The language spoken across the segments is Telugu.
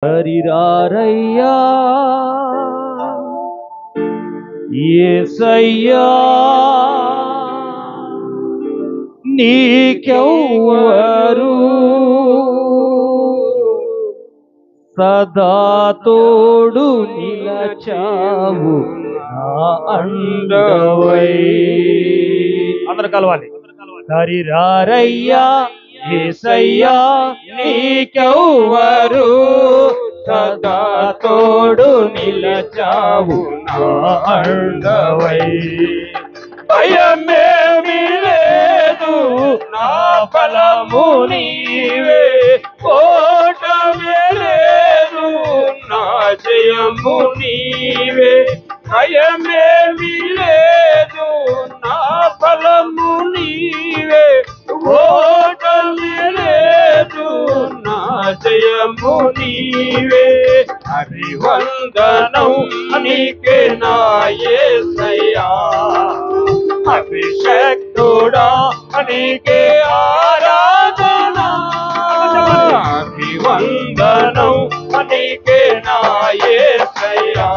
హరిరారయ్యా యేసయ్యా నీకెవ్వరు సదా తోడు నిలచావు నా అండవై. అందరు కలవాలి. హరిరారయ్యా యేసయ్యా నీకెవ్వరు సదా తోడు నిలచావు నా అండవై. భయమేమీ లేదు నా బలము నీవే, ఓటమే లేదు నా జయము నీవే. భయమేమీ లేదు నా బలము నీవే, ఓటమే లేదు నా జయము నీవే. అభివందనం నీకే నా యేసయ్యా, అభిషేక్తుడా నీకే ఆరాధన. అభివందనం నీకే నా యేసయ్యా,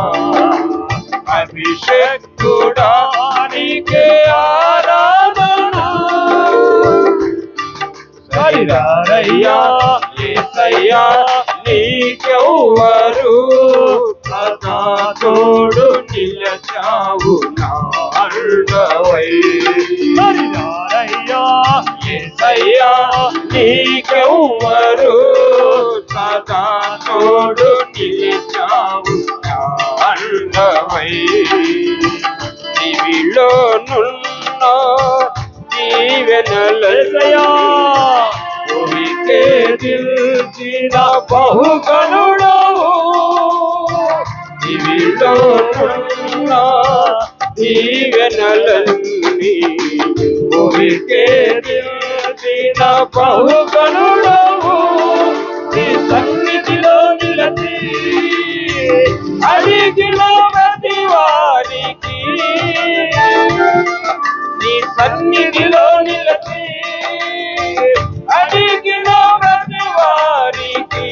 అభిషేక్తుడా నీకే ఆరాధన. హరిరారయ్యా యేసయ్యా నీకెవ్వరు సదా తోడు నిలచావు నా అండవై. హరిరారయ్యా యేసయ్యా నీకెవ్వరు సదా తోడు నిలచావు నా అండవై. దివిలోనున్న దీవెనలయా భూమికే దిల్చిన బహుగనుడవు. దివిలోనున్న దీవెనలన్నీ భూమికే దిల్చిన బహుగనుడవు. నీ సన్నిధిలో నిలచి అడిగిన ప్రతి వారికి, నీ సన్నిధిలో నిలచి అడిగిన ప్రతి వారికి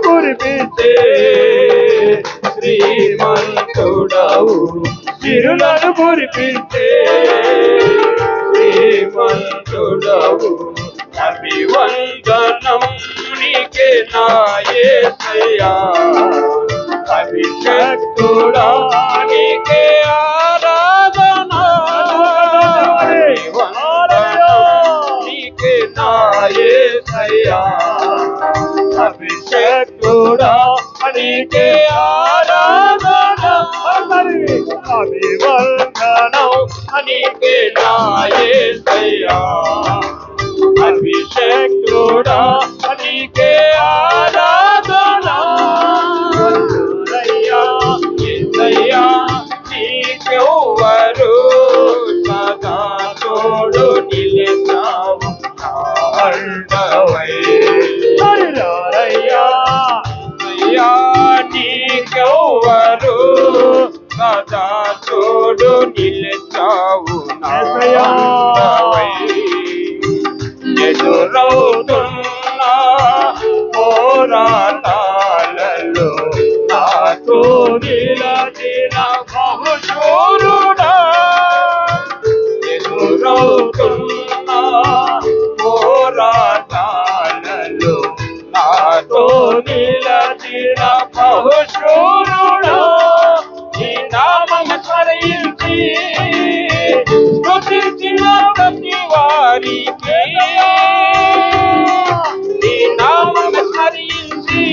కురిపించే శ్రీమంతుడవు. సిరులను కురిపించే శ్రీమంతుడవు. అభివందనం నీకే నా యేసయ్యా, అభిషేక్తుడా నీకే ఆరాధన. నీకే నా యేసయ్యా, అభిషేక్తుడా నీకే ఆరాధన. అభివందనం నీకే నా యేసయ్యా, అభిషేక్తుడా నీకే ఆరాధన. యేసయ్యా నీకెవ్వరు సదా తోడు నిలచావు నా అండవై. హరిరారయ్యా యేసయ్యా నీకెవ్వరు సదా తోడు నిలచావు నా అండవై. ఎదురవుతున్న పోరాటాలలో నాతో నిలచిన బహుశూరుడా. ఎదురవుతున్న పోరాటాలలో నాతో నిలచిన బహుశూరుడా. ఈ నామము స్మరించి స్తుతించిన ప్రతి వారికి, నీ నామము స్మరించి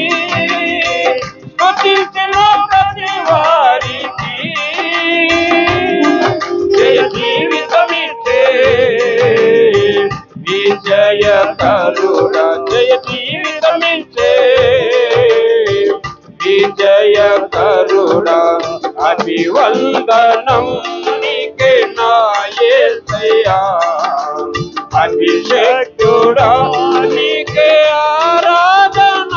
స్తుతించిన ప్రతి వారికి జయ జీవితమిచ్చే విజయకరుడా. జయ జీవితమిచ్చే విజయకరుడా. అభివందనం నీకే నా యేసయ్యా, అభిషేక్తుడా నీకే ఆరాధన.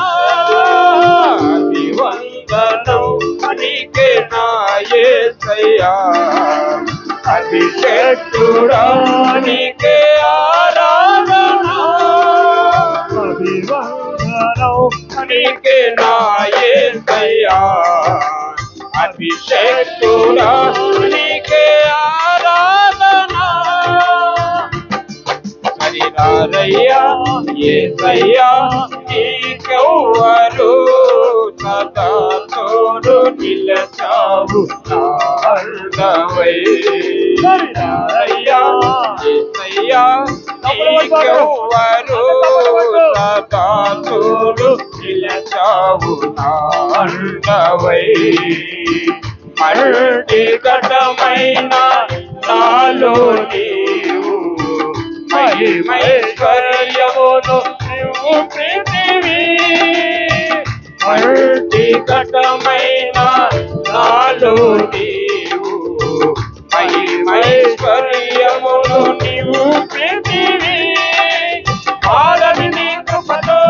అభివందనం నీకే నా యేసయ్యా, అభిషేక్తుడా నీకే ఆరాధన. అభివందనం నీకే నా యేసయ్యా అభిషేకుడా నీకే ఆరాధన హరిరారయ్యా యేసయ్యా నీకెవ్వరు సదా తోడు నిలచావు నా అండవై హరిరారయ్యా యేసయ్యా నీకెవ్వరు సదా తోడు నిలచావు నా అండవై మల్టి ఘటమైన నాలో నీవు మహిమైశ్వర్యమును నీవు పృథివీ మల్టి ఘటమైన నాలో నీవు మహిమైశ్వర్యమును నీవు పృథివీ ఆరని నీ కృపతో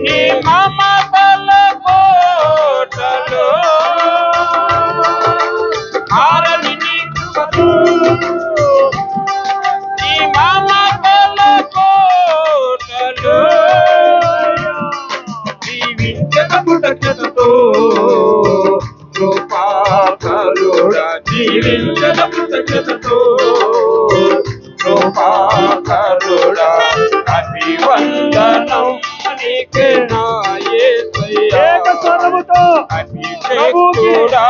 నీ మమతల కోటలో ఆరని నీ కృపతో నీ మమతల కోటలో జీవించక కృతజ్ఞతతో కృపాకరుడా జీవించక కృతజ్ఞతతో కృపాకరుడా అభివందనం నీకే నా యేసయ్యా అభిషేకుడా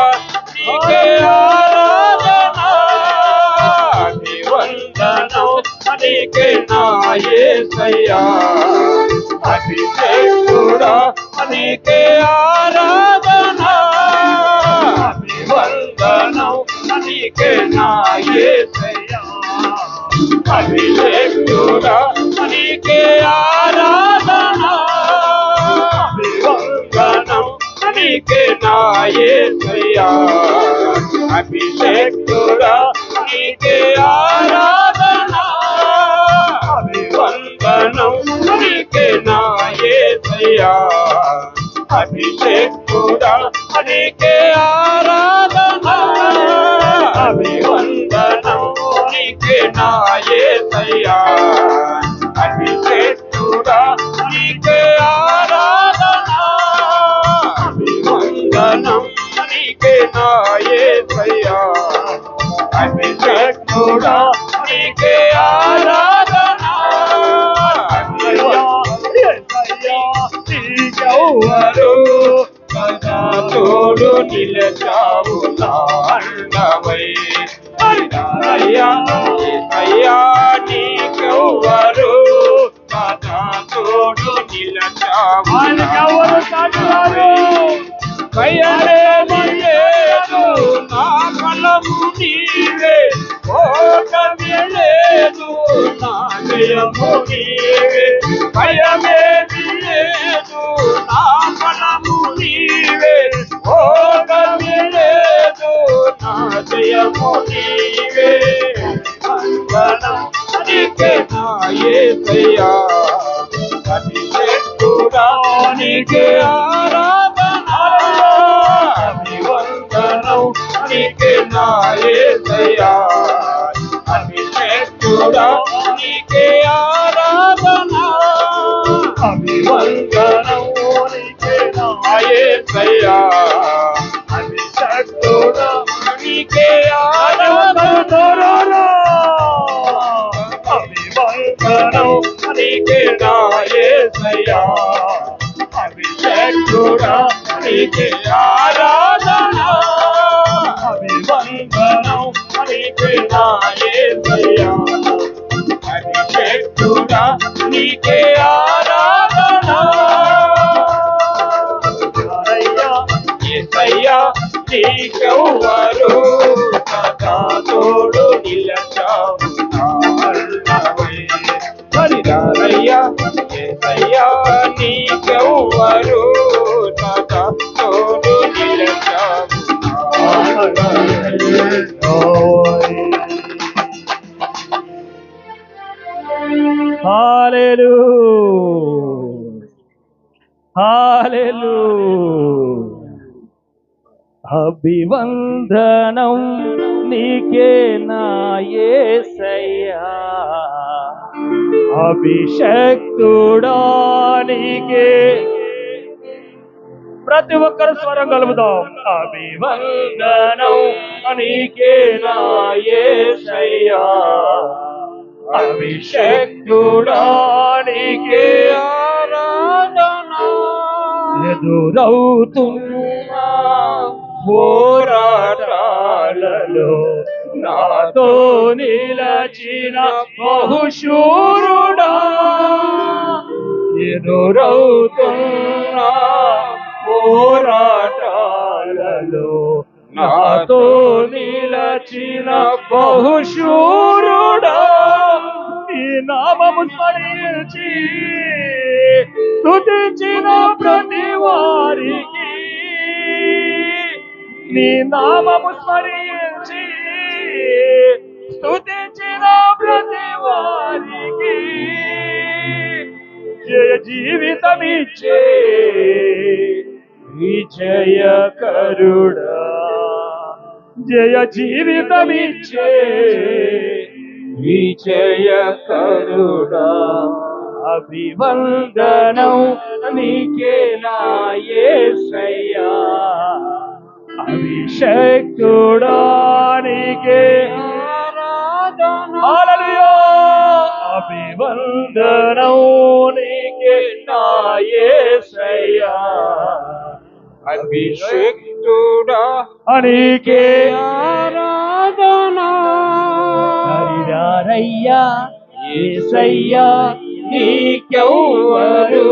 నీకే ఆరాధన అభివందనం నీకే నా యేసయ్యా అభిషేకుడా నీకే ఆరాధన అభివందనం నీకే నా యేసయ్యా అభిషేకుడా నీకే ఆరాధన అభివందనం నీకే నా యేసయ్యా అభిషేకుడా నీకే ఆరాధన అభివందనం నీకే నా యేసయ్యా అభిషేకుడా నీకే ఆరాధన అభివందనం నీకే నా యేసయ్యా అభిషేకుడా నీకే ఆరాధన అభివందనం నీకే నా యేసయ్యా అభిషేకుడా నీకే ఆరాధన నీకెవ్వరు సదా తోడు నిలచావు నా అండవై హరిరారయ్యా యేసయ్యా నీకెవ్వరు సదా తోడు నిలచావు నా అండవై భయమేమీ లేదు నా బలము నీవే ఓటమి లేదు నా జయము నీవే భయమేమీ లేదు నా బలము నీవే ఓటమి లేదు నా జయము నీవే వందనం నీకే నా యేసయ్యా అభిషేకుడా నీకే ఆరాధన అభివందనం నీకే నా యేసయ్యా అభిషేకుడా నీకే ఆరాధన అభివందనం నీకే నా యేసయ్యా అభిషేకుడా నీకే ఆరాధన అభివందనం నీకే నా యేసయ్యా అభిషేకుడా నీకే ఆరాధన అభివందనం నీకే నా యేసయ్యా అభిషేకుడా నీకే ఆరాధన యేసయ్యా నీకెవ్వరు సదా తోడు నిలచావు నా అండవై హరిరారయ్యా యేసయ్యా నీకెవ్వరు సదా తోడు నిలచావు నా అండవై హల్లెలూయా అభివందనం నీకే నా యేసయ్యా అభిషక్తుడా నీకే. ప్రతి ఒక్కరు స్వరం కలుపుదాం. అభివందనం నీకే నా యేసయ్యా, అభిషక్తుడా నీకే ఆరాధన. ఎదురవుతున్నా పోరాటాలలో నాతో నిలచిన బహుశూరుడా, ఎదురవుతున్నా పోరాటాలలో నాతో నిలచిన బహుశూరుడా, నీ నామము స్మరించి స్తుతించిన ప్రతి వారికి, నీ నామము స్మరించి స్తుతించిన ప్రతి వారికి జయ జీవితమిచ్చే విజయకరుడా, జయ జీవితమిచ్చే విజయకరుడా. అభివందనం నీకే నా యేసయ్యా, అభిషక్తుడా నీకే ఆరాధన. హల్లెలూయా. అభివందనం నీకే నా యేసయ్యా, అభిషక్తుడా నీకే ఆరాధన. హరిరారయ్యా యేసయ్యా నీకెవ్వరు,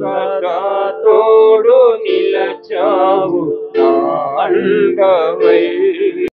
సదా తోడు నిలచావు నా అండవై.